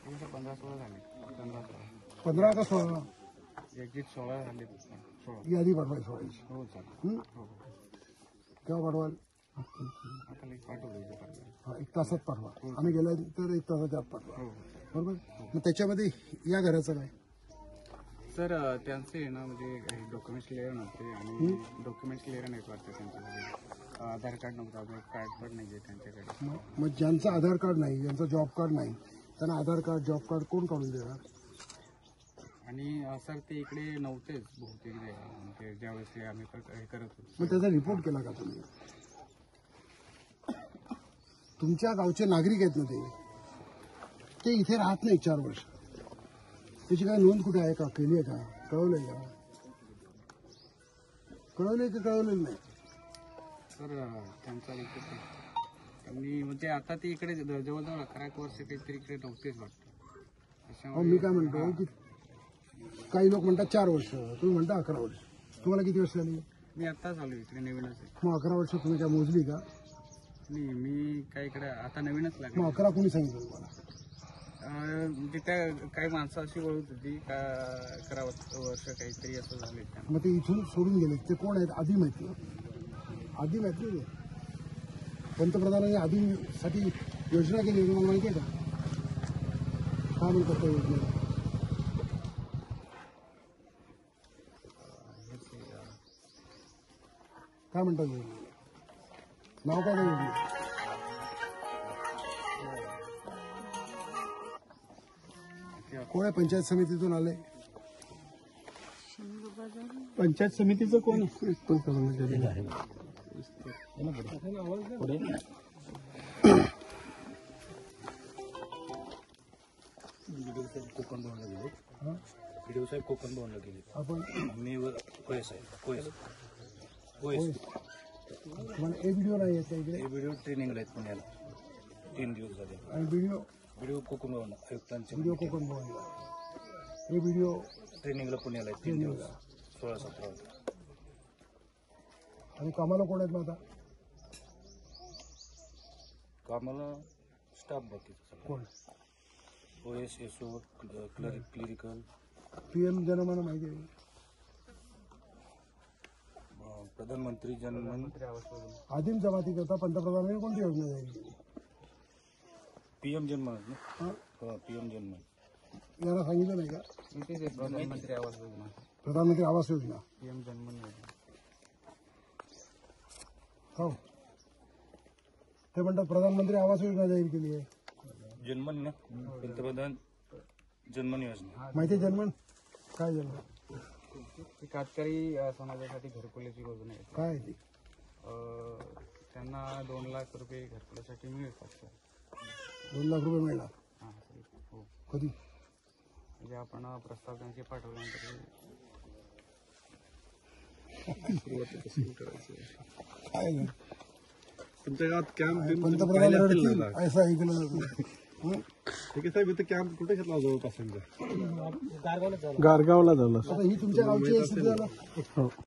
15-16 झाले. 15 का 16? एक्झिट 16 झाले. 16. यादी पाठवायची सोडायची. हो चालेल. हो केव्हा पाठवाल? आता लगेच पाठवलं. हा, 1 तासात पाठवा. आम्ही गेल्यानंतर 1 तासाच्या आत पाठवा. हो बरोबर. मग त्याच्यामध्ये या घराचं काय? सर त्यांचे आहे ना म्हणजे डॉक्युमेंट्स क्लिअर नव्हते आणि डॉक्युमेंट्स क्लिअर नाहीत वाटतं त्यांच्याकडे. आधार कार्ड नव्हतं, कार्ड पण नाही आहे त्यांच्याकडे. मग ज्यांचं आधार कार्ड नाही, ज्यांचं जॉब कार्ड नाही, त्यांना आधार कार्ड जॉब कार्ड कोण काढून देणार? आणि सर ते इकडे नव्हतेच बहुतेक म्हणजे ज्यावेळेस ते आम्ही हे करत होतो. मग त्याचा रिपोर्ट केला का तुम्ही? तुमच्या गावचे नागरिक आहेत ना ते इथे राहत नाही 4 वर्ष. त्याची काय नोंद कुठे आहे का? केली आहे का? कळवलंय का? कळवलंय की कळवलेलं नाही? सर त्यांचा रिपोर्ट त्यांनी म्हणजे आता ते इकडे जवळजवळ 11 वर्ष काहीतरी इकडे नव्हतेच वाटतं. मी काय म्हणतो की काही लोक म्हणतात 4 वर्ष, तुम्ही म्हणता 11 वर्ष. तुम्हाला किती वर्ष झाली? मी आत्ताच आलो इकडे, नवीनच आहे. मग 11 वर्ष तुम्ही काय मोजली का? नाही, मी काय इकडे आता नवीनच लागले. मग 11 कोणी सांगितलं तुम्हाला? म्हणजे त्या काही माणसं अशी बोलत होती का 11 वर्ष काहीतरी असं झाले. मग ते इथून सोडून गेले ते कोण आहेत? आधी माहिती आधी माहिती पंतप्रधानांनी आधीसाठी योजना केली होती, मला माहिती आहे का? काय म्हणतात त्या योजनेला? काय म्हणतात योजनेला? नाव काय त्या योजनेचं? कोण आहे? पंचायत समितीतून आले? पंचायत समितीचं कोण आहे? कोकण भवनला गेले. व्हिडिओ साहेब कोकण भवनला गेले. आपण मी कोयस आहे. तुम्हाला एक व्हिडिओ नाही येत इकडे? हे व्हिडिओ ट्रेनिंगला आहेत पुण्याला 3 दिवस झाले. आणि व्हिडिओ कोकण भवन आयुक्तांचे व्हिडिओ कोकण भवनला, हे व्हिडिओ ट्रेनिंगला पुण्याला आहेत 3 दिवस 16-17. आणि कामाला कोण आहेत मग आता? कामाला स्टाफ बाकीचा कोण? OS SO क्लिरिकल. PM जनमन माहिती आहे? प्रधानमंत्री जनमन आदिम जमाती करता पंतप्रधानांनी कोणती योजना जाहीर केली? PM जनमन ना. हा? PM जनमन यांना सांगितलं नाही का? इथेच आहे प्रधानमंत्री आवास योजना, प्रधानमंत्री आवास योजना. PM जन्मन योजना. हो, ते म्हणतात प्रधानमंत्री आवास योजना जाहीर केली आहे. जनमन ना. पंतप्रधान जनमन योजना. माहिती आहे जनमन? काय जनमन? ती कातकरी समाजासाठी घरकुलाची योजना आहे. काय आहे ती? त्यांना 2 लाख रुपये घरकुलासाठी मिळतात सर. 2 लाख रुपये मिळणार? हां सर. हो, कधी? म्हणजे आपण प्रस्ताव त्यांचे पाठवल्यानंतर काय नाही. तुमच्या गावात कॅम्प पंतप्रधान रडतील असं ऐकलं. साहेब इथं कॅम्प कुठे घेतला जवळपास? गारगावला झाला. आता ही तुमच्या गावची स्थिती झाला.